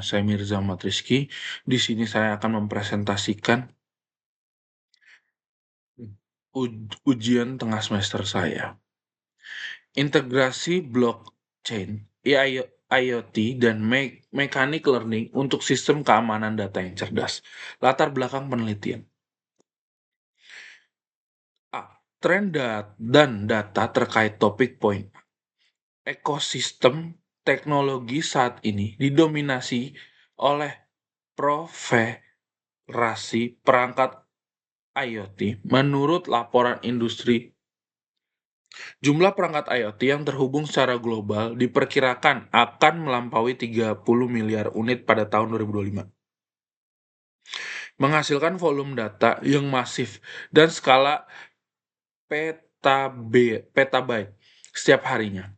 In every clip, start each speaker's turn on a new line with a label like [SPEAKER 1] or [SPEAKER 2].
[SPEAKER 1] Saya Mirza Ahmad Rizky. Di sini saya akan mempresentasikan ujian tengah semester saya. Integrasi blockchain, IoT, dan mechanic learning untuk sistem keamanan data yang cerdas. Latar belakang penelitian. Tren dan data terkait topik poin. Ekosistem teknologi saat ini didominasi oleh proliferasi perangkat IoT. Menurut laporan industri, jumlah perangkat IoT yang terhubung secara global diperkirakan akan melampaui 30 miliar unit pada tahun 2025. Menghasilkan volume data yang masif dan skala petabyte setiap harinya.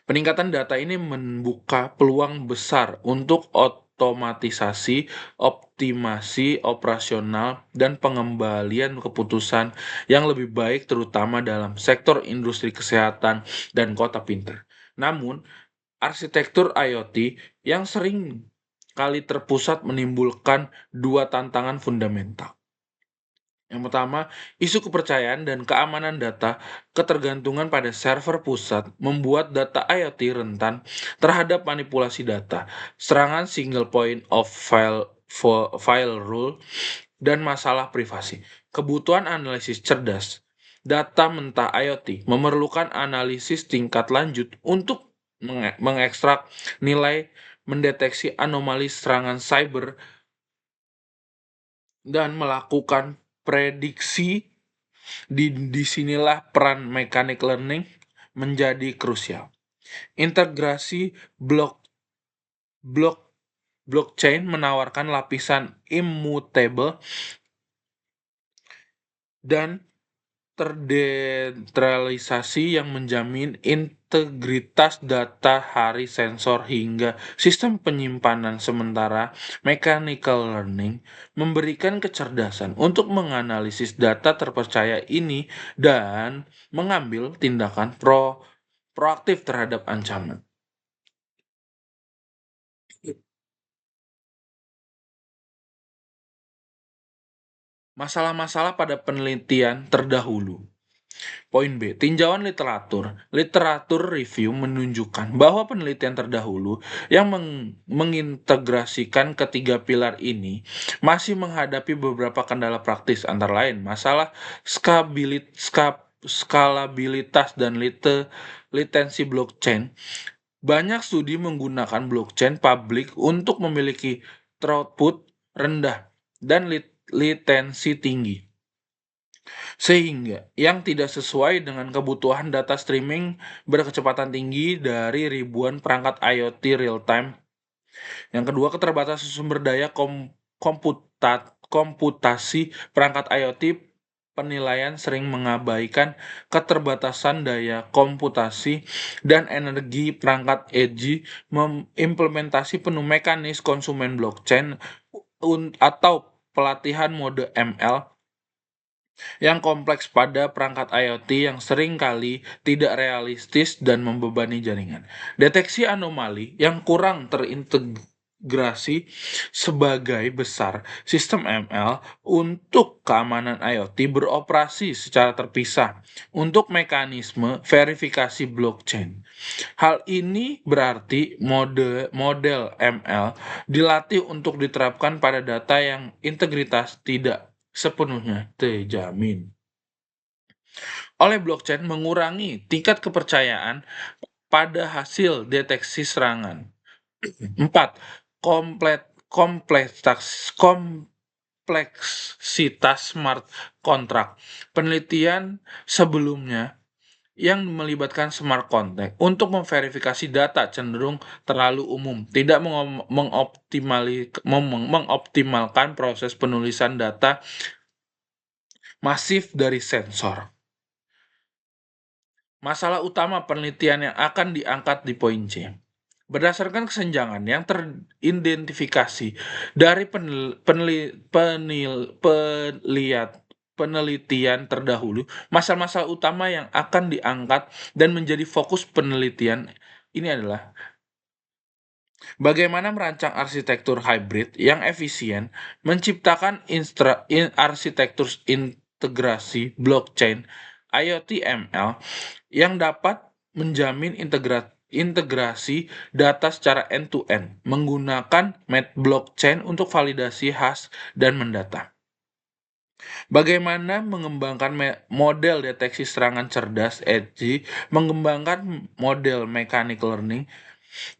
[SPEAKER 1] Peningkatan data ini membuka peluang besar untuk otomatisasi, optimasi operasional, dan pengembalian keputusan yang lebih baik terutama dalam sektor industri kesehatan dan kota pintar. Namun, arsitektur IoT yang sering kali terpusat menimbulkan dua tantangan fundamental. Yang pertama, isu kepercayaan dan keamanan data. Ketergantungan pada server pusat membuat data IoT rentan terhadap manipulasi data, serangan single point of file rule, dan masalah privasi. Kebutuhan analisis cerdas. Data mentah IoT memerlukan analisis tingkat lanjut untuk mengekstrak nilai, mendeteksi anomali serangan cyber, dan melakukan prediksi. Disinilah peran mechanic learning menjadi krusial. Integrasi blockchain menawarkan lapisan immutable dan terdesentralisasi yang menjamin integritas data hari sensor hingga sistem penyimpanan. Sementara mechanical learning memberikan kecerdasan untuk menganalisis data terpercaya ini dan mengambil tindakan proaktif terhadap ancaman. Masalah-masalah pada penelitian terdahulu. Poin B, tinjauan literatur. Literatur review menunjukkan bahwa penelitian terdahulu yang mengintegrasikan ketiga pilar ini masih menghadapi beberapa kendala praktis, antara lain masalah skalabilitas dan latensi blockchain. Banyak studi menggunakan blockchain publik untuk memiliki throughput rendah dan latensi tinggi, sehingga yang tidak sesuai dengan kebutuhan data streaming berkecepatan tinggi dari ribuan perangkat IoT real-time. Yang kedua, keterbatasan sumber daya komputasi perangkat IoT. Penilaian sering mengabaikan keterbatasan daya komputasi dan energi perangkat edge. Implementasi penuh mekanis konsumen blockchain atau pelatihan mode ML yang kompleks pada perangkat IoT yang sering kali tidak realistis dan membebani jaringan. Deteksi anomali yang kurang terintegrasi sebagai besar sistem ML untuk keamanan IoT beroperasi secara terpisah untuk mekanisme verifikasi blockchain. Hal ini berarti model ML dilatih untuk diterapkan pada data yang integritas tidak sepenuhnya terjamin oleh blockchain, mengurangi tingkat kepercayaan pada hasil deteksi serangan. 4. Kompleksitas smart contract. Penelitian sebelumnya yang melibatkan smart contract untuk memverifikasi data cenderung terlalu umum, tidak mengoptimalkan proses penulisan data masif dari sensor. Masalah utama penelitian yang akan diangkat di poin C. Berdasarkan kesenjangan yang teridentifikasi dari penelitian terdahulu, masalah-masalah utama yang akan diangkat dan menjadi fokus penelitian ini adalah Bagaimana merancang arsitektur hybrid yang efisien, menciptakan arsitektur integrasi blockchain IoT ML yang dapat menjamin integrasi data secara end-to-end menggunakan blockchain untuk validasi hash dan mendata. Bagaimana mengembangkan model deteksi serangan cerdas (EDGE), mengembangkan model mechanical learning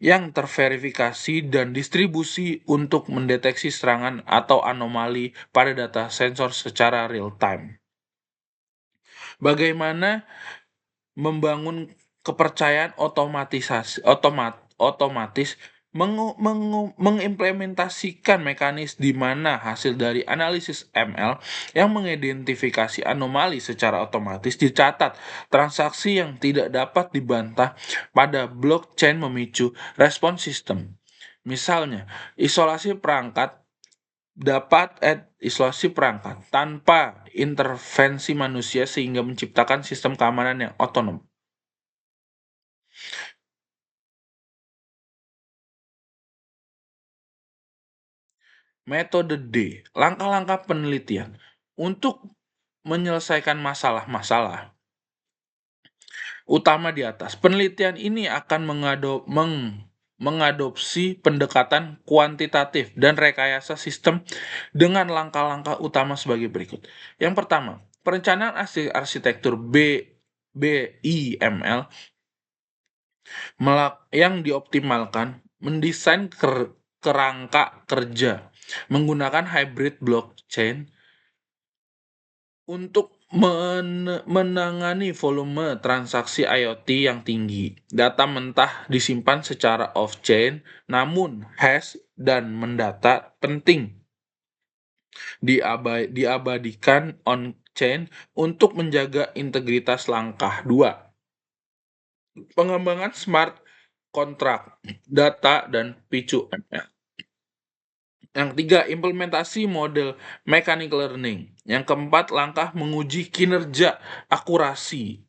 [SPEAKER 1] yang terverifikasi dan distribusi untuk mendeteksi serangan atau anomali pada data sensor secara real time. Bagaimana membangun kepercayaan otomatis mengimplementasikan mekanis di mana hasil dari analisis ML yang mengidentifikasi anomali secara otomatis dicatat. Transaksi yang tidak dapat dibantah pada blockchain memicu respon sistem. Misalnya, isolasi perangkat tanpa intervensi manusia sehingga menciptakan sistem keamanan yang otonom. Metode D, langkah-langkah penelitian untuk menyelesaikan masalah-masalah utama di atas. Penelitian ini akan mengadopsi pendekatan kuantitatif dan rekayasa sistem dengan langkah-langkah utama sebagai berikut. Yang pertama, perencanaan arsitektur BIML yang dioptimalkan mendesain kerangka kerja menggunakan hybrid blockchain untuk menangani volume transaksi IoT yang tinggi. Data mentah disimpan secara off-chain, namun hash dan mendata penting diabadikan on-chain untuk menjaga integritas. Langkah 2. Pengembangan smart contract, data, dan picu ML. Yang ketiga, implementasi model mechanical learning. Yang keempat, langkah menguji kinerja akurasi.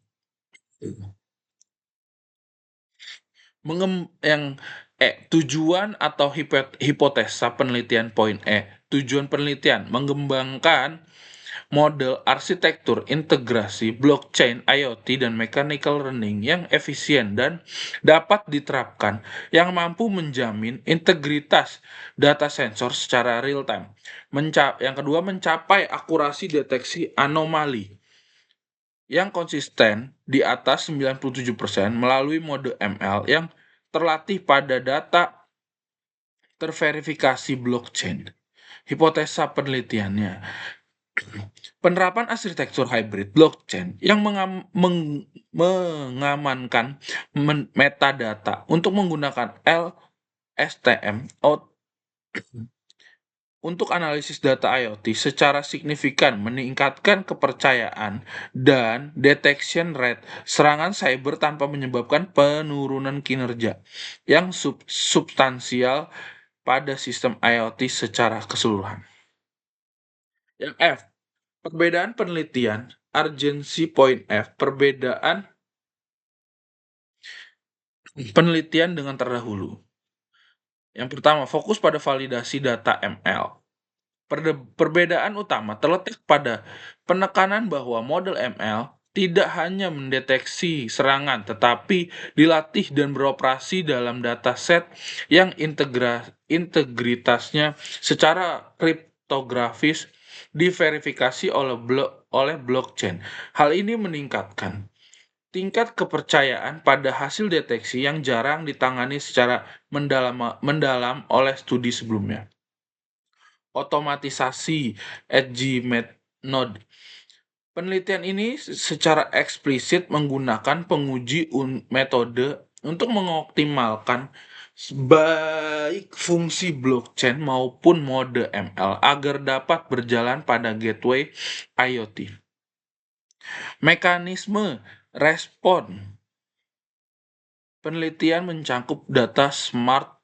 [SPEAKER 1] Tujuan atau hipotesa penelitian poin E. Tujuan penelitian mengembangkan model arsitektur integrasi blockchain IoT dan mechanical learning yang efisien dan dapat diterapkan yang mampu menjamin integritas data sensor secara real time. Yang kedua, mencapai akurasi deteksi anomali yang konsisten di atas 97% melalui mode ML yang terlatih pada data terverifikasi blockchain. Hipotesa penelitiannya, penerapan arsitektur hybrid blockchain yang mengamankan metadata untuk menggunakan LSTM untuk analisis data IoT secara signifikan meningkatkan kepercayaan dan detection rate serangan cyber tanpa menyebabkan penurunan kinerja yang substansial pada sistem IoT secara keseluruhan. Yang F, perbedaan penelitian, urgency point F, perbedaan penelitian dengan terdahulu. Yang pertama, fokus pada validasi data ML. Perbedaan utama terletak pada penekanan bahwa model ML tidak hanya mendeteksi serangan, tetapi dilatih dan beroperasi dalam dataset yang integritasnya secara kriptografis diverifikasi oleh blockchain. Hal ini meningkatkan tingkat kepercayaan pada hasil deteksi yang jarang ditangani secara mendalam oleh studi sebelumnya. Otomatisasi edge node. Penelitian ini secara eksplisit menggunakan penguji metode untuk mengoptimalkan baik fungsi blockchain maupun mode ML agar dapat berjalan pada gateway IoT. Mekanisme respon penelitian mencakup data smart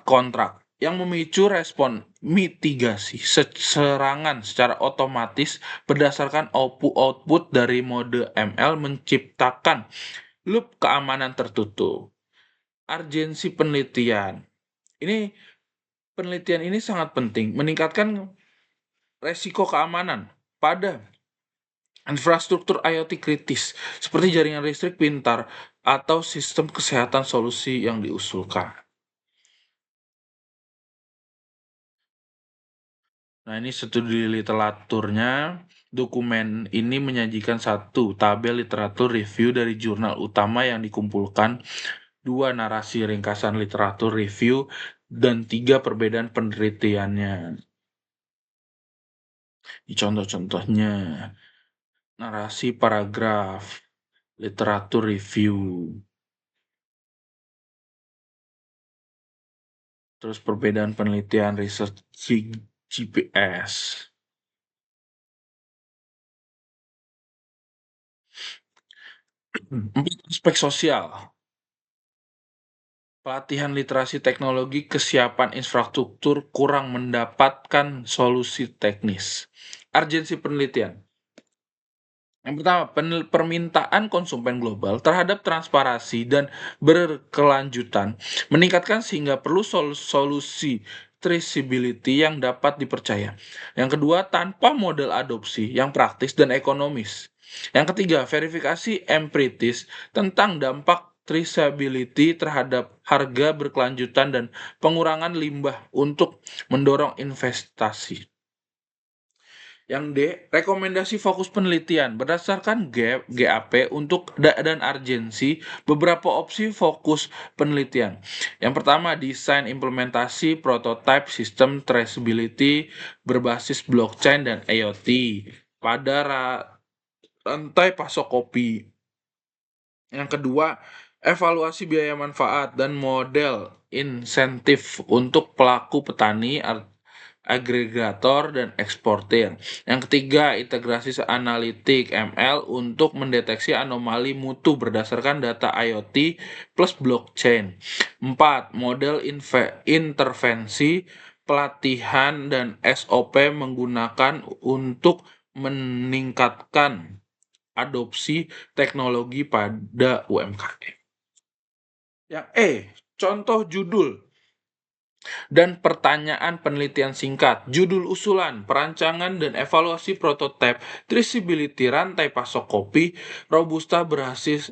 [SPEAKER 1] contract yang memicu respon mitigasi serangan secara otomatis berdasarkan output dari mode ML menciptakan loop keamanan tertutup. Urgensi penelitian. Penelitian ini sangat penting, meningkatkan resiko keamanan pada infrastruktur IoT kritis, seperti jaringan listrik pintar atau sistem kesehatan solusi yang diusulkan. Nah, ini studi literaturnya. Dokumen ini menyajikan satu tabel literatur review dari jurnal utama yang dikumpulkan, dua narasi ringkasan literatur review, dan tiga perbedaan penelitiannya. Ini contoh-contohnya. Narasi paragraf, literatur review, terus perbedaan penelitian research GPS. Empat aspek sosial. Pelatihan literasi teknologi, kesiapan infrastruktur, kurang mendapatkan solusi teknis. Urgensi penelitian. Yang pertama, permintaan konsumen global terhadap transparansi dan berkelanjutan meningkatkan sehingga perlu solusi traceability yang dapat dipercaya. Yang kedua, tanpa model adopsi yang praktis dan ekonomis. Yang ketiga, verifikasi empiris tentang dampak traceability terhadap harga berkelanjutan dan pengurangan limbah untuk mendorong investasi. Yang D, rekomendasi fokus penelitian berdasarkan GAP untuk dan urgensi beberapa opsi fokus penelitian. Yang pertama, desain implementasi prototype sistem traceability berbasis blockchain dan IoT pada rantai pasok kopi. Yang kedua, evaluasi biaya manfaat dan model insentif untuk pelaku petani, agregator, dan eksportir. Yang ketiga, integrasi analitik ML untuk mendeteksi anomali mutu berdasarkan data IoT plus blockchain. 4. Model intervensi, pelatihan, dan SOP menggunakan untuk meningkatkan adopsi teknologi pada UMKM. Yang E, contoh judul dan pertanyaan penelitian singkat, judul usulan, perancangan dan evaluasi prototipe, traceability rantai pasok kopi, Robusta berbasis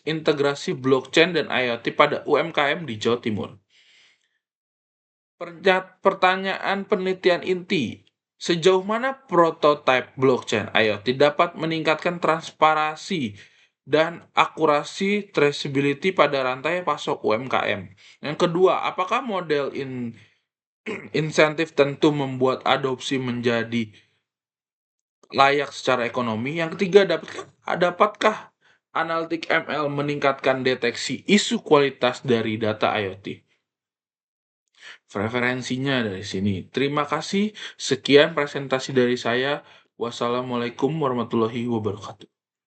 [SPEAKER 1] integrasi blockchain dan IoT pada UMKM di Jawa Timur. Pertanyaan penelitian inti, sejauh mana prototipe blockchain IoT dapat meningkatkan transparansi dan akurasi traceability pada rantai pasok UMKM? Yang kedua, apakah model insentif tentu membuat adopsi menjadi layak secara ekonomi? Yang ketiga, dapatkah analitik ML meningkatkan deteksi isu kualitas dari data IoT? Preferensinya dari sini. Terima kasih. Sekian presentasi dari saya. Wassalamualaikum warahmatullahi wabarakatuh.